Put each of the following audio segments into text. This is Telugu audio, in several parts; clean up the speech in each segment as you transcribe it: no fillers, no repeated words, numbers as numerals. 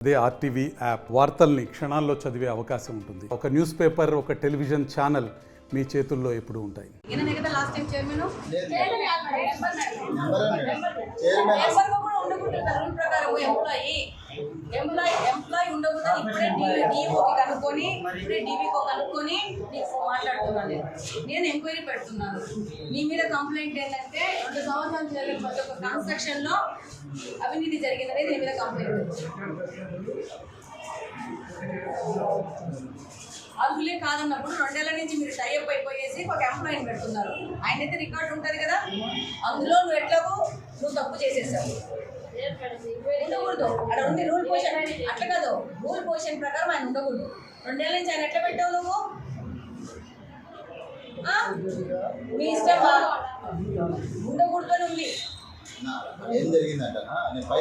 అదే ఆర్టీవీ యాప్ వార్తల్ని క్షణాల్లో చదివే అవకాశం ఉంటుంది. ఒక న్యూస్ పేపర్, ఒక టెలివిజన్ ఛానల్ మీ చేతుల్లో ఎప్పుడు ఉంటాయి. నేను ఎంక్వైరీ పెడుతున్నాను. నీ మీద కంప్లైంట్ ఏంటంటే 2 సంవత్సరాలు జరిగిన ప్రతి ఒక్క కన్స్ట్రక్షన్ లో అవినీతి జరిగిందనేది నీ మీద కంప్లైంట్. అర్హులే కాదన్నప్పుడు 2 ఏళ్ల నుంచి మీరు టైఅప్ అయిపోయేసి ఒక ఎంప్లాయీని పెడుతున్నారు. ఆయన అయితే రికార్డు ఉంటుంది కదా, అందులో నువ్వు తప్పు చేసేసావు. ఉండకూడదు, అక్కడ ఉంది రూల్ పొజిషన్. అట్లా కాదు, రూల్ పొజిషన్ ప్రకారం ఆయన ఉండకూడదు. 2 ఏళ్ల నుంచి ఆయన ఎట్లా పెట్టావు నువ్వు? మీ ఇష్టం, ఉండకూడదు అని ఉంది. ఏం జరిగిందంట నీకు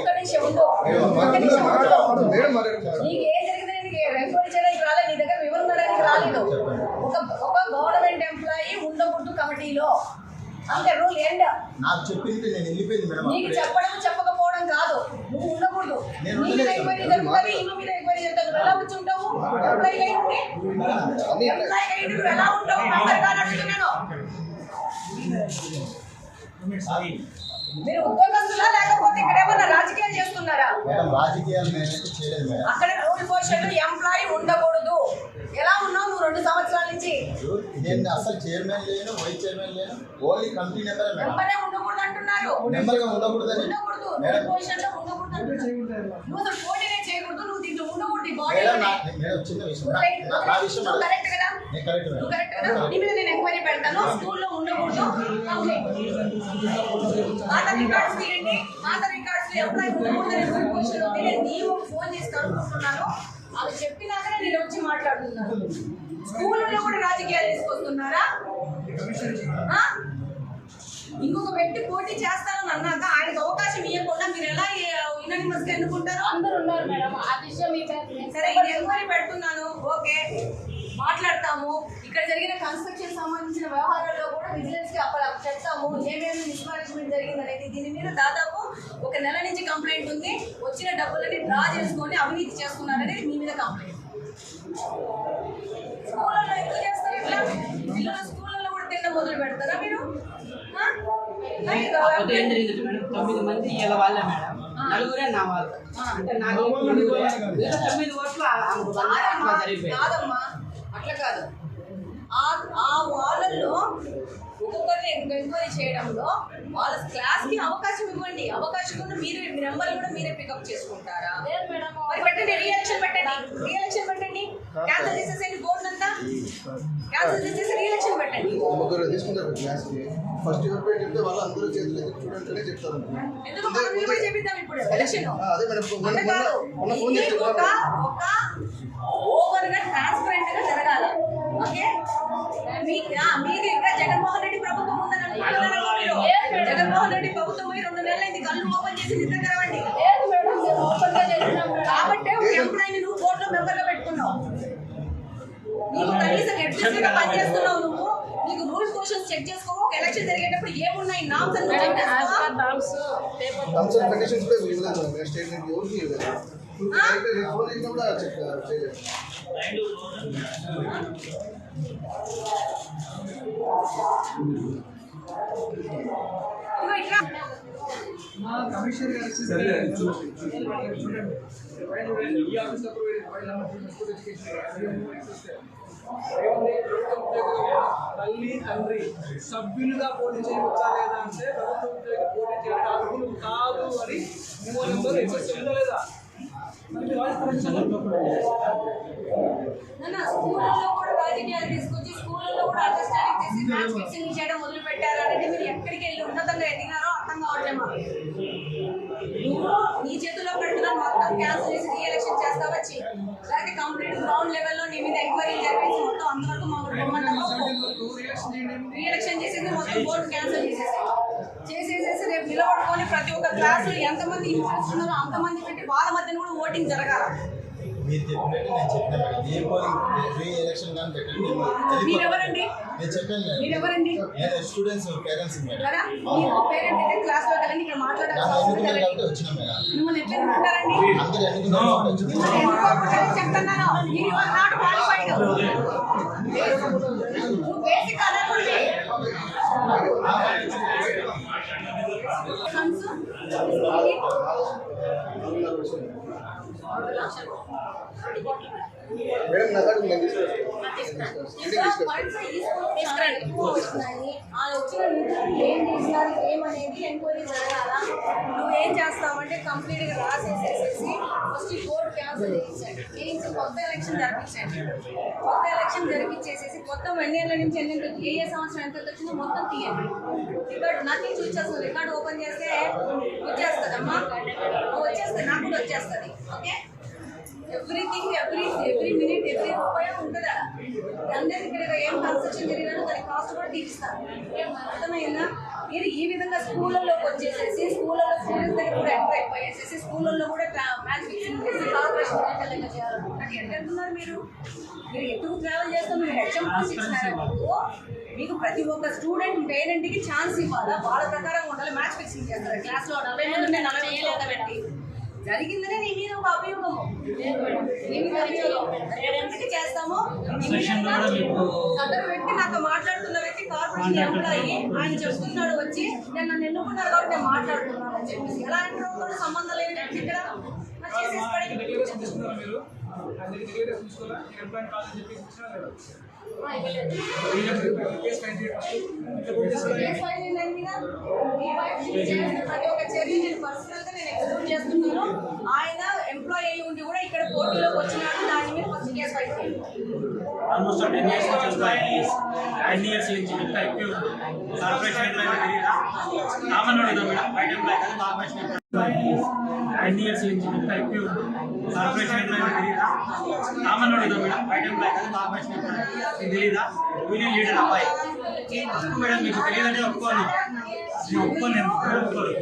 ఏం జరిగిందని ఎంక్వైరీ చేయడానికి రాలేదు, నీ దగ్గర వివరణ రాలేదు. ఒక గవర్నమెంట్ ఎంప్లాయీ ఉండకూడదు కమిటీలో, అంతే రూల్ ఎండ్. నాకు చెప్పింది నేను వెళ్ళిపోయింది మేడం. నీకు చెప్పడం చెప్పకపోవడం కాదు, నువ్వు ఉండకూడదు. నీ మీద ఎంక్వైరీ జరుగుతుంది, ఇల్లు మీద ఎంక్వైరీ జరుగుతుంది. ఎలా కూర్చుంటావు? ఎంప్లాయీ అయ్యి ఎలా ఉంటావు? మెంబర్ కాదు అడుగుతున్నాను. మీరు ఉద్యోగస్తులా లేకపోతే ఇక్కడ ఏమన్నా రాజకీయాలు చేస్తున్నారా? రాజకీయాలు చేయలేదు మేడం. అక్కడ రూల్ పొజిషన్ ఎంప్లాయీ ఉండకూడదు. ఎలా ఉన్నావు నువ్వు 2 సంవత్సరాల నుంచి? నేను అసలు చైర్మన్ లేను, వైస్ చైర్మన్ లేను, ఓన్లీ కమిటీ నెంబర్. మెంబరే ఉండకూడదు అంటున్నారు. మెంబర్ గా ఉండకూడదు, ఉండకూడదు, రూల్ పొజిషన్ లో ఉండకూడదు అంటున్నారు. నువ్వు అసలు పోటీనే చేయకూడదు, నువ్వు దీంట్లో ఉండకూడదు. బాడీ చిన్న విషయం, నా విషయం కరెక్ట్ కదా? కరెక్ట్ కరెక్ట్ కదా? నీ మీద నేను ఎంక్వైరీ పెడతాను. స్కూల్లో ఉండకూడదు. పాత రికార్డ్స్ తీయండి, పాత రికార్డ్స్ ఎంప్లాయీ ఉండకూడదని రూల్ పొజిషన్ ఉంది. నేను నీవు ఫోన్ చేసి కనుక్కుంటున్నాను, అది చెప్పినాకనే నేను వచ్చి మాట్లాడుతున్నాను. స్కూల్లో కూడా రాజకీయాలు తీసుకొస్తున్నారా? ఇంకొక వ్యక్తి పోటీ చేస్తానని అన్నాక ఆయనకు అవకాశం ఇవ్వకుండా మీరు ఎలా యునానిమస్ గా ఎన్నుకుంటారు? అందరూ ఉన్నారు మేడం, ఆ విషయం సరే ఎంక్వైరీ పెడుతున్నాను, ఓకే మాట్లాడతాము. ఇక్కడ జరిగిన కన్స్ట్రక్షన్ సంబంధించిన వ్యవహారాల్లో కూడా విజిలెన్స్ కి చెప్తాము ఏమేమి మిస్మేనేజ్మెంట్ జరిగింది అనేది. దీని మీద దాదాపు 1 నెల నుంచి కంప్లైంట్ ఉంది. వచ్చిన డబ్బులని డ్రా చేసుకొని అవినీతి చేస్తున్నారనేది మీ మీద కంప్లైంట్. స్కూళ్ళలో ఎందుకు చేస్తారు ఇట్లా? పిల్లలు స్కూళ్ళలో కూడా తిన్న మొదలు పెడతారా మీరు? 9 మంది ఇలా వాళ్ళే మేడం, 4 నా వాళ్ళు. అంటే నాకు 9 ఓట్లు కాదమ్మా, అట్లా కాదు. ఆ వాళ్ళల్లో ఒక్కొక్కరిని ఎంక్వైరీ చేయడంలో వాళ్ళ క్లాస్ కి అవకాశం ఇవ్వండి. అవకాశం కూడా మీరు నెంబర్లు కూడా మీరే పికప్ చేసుకుంటారా? మరి పెట్టండి, రీఎలక్షన్ పెట్టండి. క్యాన్సిల్ చేసేసేయండి, బోర్డు అంతా క్యాన్సిల్ చేసేసి రీఎలక్షన్ పెట్టండి. ఫస్ట్ ఇయర్ పేరు చెప్తే వాళ్ళు అందరూ చేతులు ఎత్తి చూడండి చెప్తారు. ఎందుకు మనం ఇవ్వడం చెప్తాం ఇప్పుడు ఎలక్షన్. ఒక ఓవర్ గా ట్రాన్స్పరెంట్ గా జరగాల. ఓకే, మీది ఇంకా జగన్మోహన్ రెడ్డి ప్రభుత్వం ఉందని అనుకుంటున్నారా మీరు? జగన్మోహన్ రెడ్డి ప్రభుత్వం 2 నెలలైంది, కళ్ళు ఓపెన్ చేసి నిద్ర తెరవండి. కాబట్టి ఒక ఎంప్లాయీని నువ్వు బోర్డులో మెంబర్ గా పెట్టుకున్నావు. నీకు కనీసం అడ్మినిస్ట్రేటివ్ గా పనిచేస్తున్నావు నువ్వు. నీకు రూల్స్ క్వశ్చన్స్ చెక్ చేసుకో. ఒక ఎలక్షన్ జరిగేటప్పుడు ఏమున్నాయి నామ్స్ అని చెక్ చేసుకో. తల్లి తండ్రి సభ్యులుగా పోటీ చేయవచ్చా లేదా అంటే ప్రభుత్వ ఉద్యోగి పోటీ చేయడం అర్హులు కాదు అని ఉందా లేదా? స్కూళ్ళలో కూడా రాజకీయాలు తీసుకొచ్చి స్కూళ్ళలో కూడా అండర్స్టాండింగ్ చేసి మ్యాచ్ ఫిక్సింగ్ చేయడం మొదలు పెట్టారు అనేది మీరు ఎక్కడికి వెళ్ళి ఉన్నతంగా ఎదిగినారో అర్థం కావట్లేదు. నువ్వు నీ చేతుల్లో పెడుతున్నాను, మొత్తం క్యాన్సిల్ చేసి రీఎలక్షన్ చేస్తావా? లేకపోతే కంప్లీట్ గ్రౌండ్ లెవెల్లో నీ మీద ఎంక్వైరీ జరిపేసి మొత్తం అంతవరకు రీఎలక్షన్ చేసేసి మొత్తం బోర్డు క్యాన్సిల్ చేసేసేసి రేపు నిలబడుకొని ప్రతి ఒక్క క్లాసులో ఎంతమంది ఇంట్రెస్ట్ ఉన్నారో అంతమంది పెట్టి వాళ్ళ మధ్యన కూడా ఓటింగ్ జరగాల. మీరు చెప్పినట్టు నేను చెప్పిన మేడం ఏ పోలింగ్ రీ ఎలక్షన్ కానీ పెట్టండి నేను మీరెవరండి? నేను చెప్పాను మేడం. మీరెవరండి? నేను స్టూడెంట్స్ పేరెంట్స్ మేడం కదా మీరు పేరెంట్ అయితే క్లాస్ లో కదండి ఇక్కడ మాట్లాడాల్సిన నన్ను అవసరం ఎన్నుకున్నారు కదండి. కాబట్టి వచ్చిన మేడం మిమ్మల్ని ఎట్లా ఎన్నుకుంటారండి? అందరూ ఎన్నుకున్నారు కాబట్టి వచ్చిన ఎన్నుకోకూడదని చెప్తున్నాను. మీరు are not qualified. నువ్వు basic అడగకూడదు. Sons? మేడం నా కాడ నేను ఏం చేసినారు ఏమనేది ఎంక్వైరీ జరగాల. నువ్వేం చేస్తావంటే కంప్లీట్ గా రాసేసేసి ఫస్ట్ కోర్టు క్యాన్సిల్ చేయించి కొత్త ఎలక్షన్ జరిపించండి. కొత్త ఎలక్షన్ జరిపించేసేసి మొత్తం ఎన్నేళ్ళ నుంచి ఎన్ని ఏ సంవత్సరం ఎంత వచ్చిందో మొత్తం తీయండి. రికార్డు నాకేం చూసేస్తుంది. రికార్డు ఓపెన్ చేస్తే వచ్చేస్తుందమ్మా, వచ్చేస్తుంది, నాకు కూడా వచ్చేస్తుంది. Okay, everything every minute every రూపాయి ఉంటుంది. అందరి ఇక్కడ ఏం కన్స్ట్రక్షన్ జరిగినా దాని కాస్ట్ కూడా తీరుస్తారు. అర్థమైందా? మీరు ఈ విధంగా స్కూళ్ళలోకి వచ్చేసేసి స్కూళ్ళలో స్టూడెంట్స్ దగ్గర కూడా ఎంటర్ అయిపోయేసేసి స్కూళ్ళల్లో కూడా మ్యాచ్ ఫిక్సింగ్ చేసి కార్పొరేషన్ విధంగా చేయాలనుకుంటే ఎక్కడ వెళ్తున్నారు మీరు? మీరు ఎప్పుడు ట్రావెల్ చేస్తాం? మీరు హెచ్ఎం పాస్ ఇచ్చినారు. మీకు ప్రతి ఒక్క స్టూడెంట్ పేరెంట్కి ఛాన్స్ ఇవ్వాలా, వాళ్ళ ప్రకారం ఉండాలి. మ్యాచ్ ఫిక్సింగ్ చేస్తారు క్లాస్లో 40 మంది ఉంటే 40 వేలు పెట్టి జరిగిందనే నీ మీద ఒక అభియోగము. ఎవరికి చేస్తామో సదరు వ్యక్తి నాతో మాట్లాడుతున్న వ్యక్తి కార్పొరేషన్ ఎంప్లాయీ, ఆయన చెప్తున్నాడు వచ్చి నేను నన్ను ఎన్నుకున్నారు కాబట్టి నేను మాట్లాడుతున్నాను అని చెప్పేసి ఎలా ఎంటర్ అవుతాడు? సంబంధం లేని వ్యక్తి ఇక్కడ చేసేసి తీసుకున్నారా మీరు? అందరికి తెలియదు చూసుకోవాలా ఎంప్లాయ్ కాదని చెప్పి ఇచ్చినా లేదా? కేసు ఫైల్ ప్రతి ఒక్క చర్య నేను పర్సనల్ గా నేను ఎగ్జిక్యూట్ చేస్తున్నాను. ఆయన ఎంప్లాయ్ అయ్యి ఉండి కూడా ఇక్కడ పోటీలోకి వచ్చినాడు. దాని మీద ఫస్ట్ కేసు ఫైల్ చేయండి. ఆల్మోస్ట్ 10 years నుంచి ఎంప్లాయీ 10 years నుంచి అయిపోయి కార్పొరేషన్ ఎంప్లాయీ తెలియదా? కామన్ ఇదో మేడం, బయట ఎంప్లాయీ కదా, కార్పొరేషన్ ఎంప్లాయీ 10 years నుంచి అయిపోయి కార్పొరేషన్ ఎంప్లాయీ తెలియదా? కామన్ ఇదో మేడం, బయట ఎంప్లాయీ కదా, కార్పొరేషన్ ఎంప్లాయీ తెలియదా? యూనియన్ లీడర్ అబ్బాయి మేడం, మీకు తెలియదంటే ఒప్పుకోను, నేను ఒప్పుకోను, నేను ఒప్పుకోను.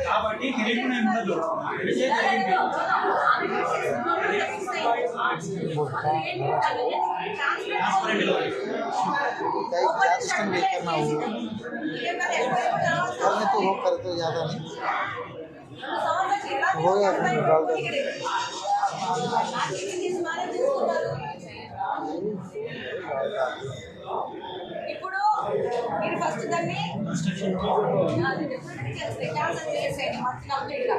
కాబట్టి తెలియకుండా ఉండదు. क्या सिस्टम देख करना होगा करने तो वो कर तो ज़्यादा नहीं हो गया ఇప్పుడు మీరు ఫస్ట్ దాన్ని క్యాన్సల్ చేసేయండి మొత్తం కంప్లీట్ గా.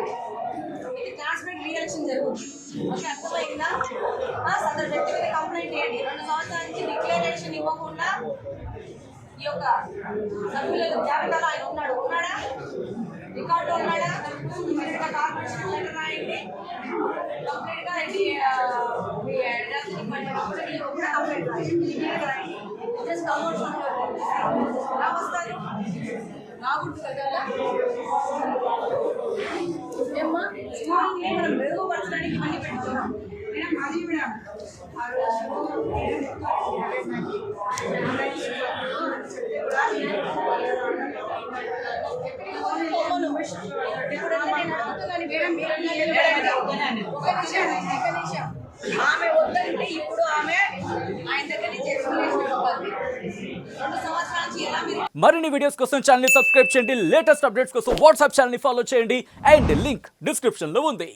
ఇది క్లాస్మేట్ రీఎలక్షన్ జరుగుతుంది. ఓకే, అర్థమైందా? సదరు వ్యక్తి మీద కంప్లైంట్ చేయండి. 2 సంవత్సరాల నుంచి డిక్లరేషన్ ఇవ్వకుండా ఈ యొక్క సభ్యుల జాబితాలో ఆయన ఉన్నాడా? రికార్డు ఉన్నాడా? ఇమీడియట్గా కార్పొరేషన్ లెటర్ రాయండి. కంప్లీట్ గా మీ అడ్రస్ కూడా కంప్లైంట్ రాయండి. ఇమీడియట్గా రాయండి. జస్ట్ కమోషన్ ఎలా వస్తారు? రాకూడదు కదా. ఏమ్మా, స్కూల్ని మనం మెరుగుపరచడానికి పని పెట్టుకున్నాం. మేడం మాజీ మేడం ఆమె వద్దంటే ఇప్పుడు ఆమె ఆయన దగ్గర నుంచి ఎక్స్ప్లెనేషన్ ఇవ్వాలి. 2 సంవత్సరాల నుంచి ఎలా మీరు మరిన్ని వీడియోస్ కోసం ఛానల్ ని సబ్స్క్రైబ్ చేయండి. లేటెస్ట్ అప్డేట్స్ కోసం వాట్సాప్ ఛానల్ ని ఫాలో చేయండి. అండ్ లింక్ డిస్క్రిప్షన్ లో ఉంది.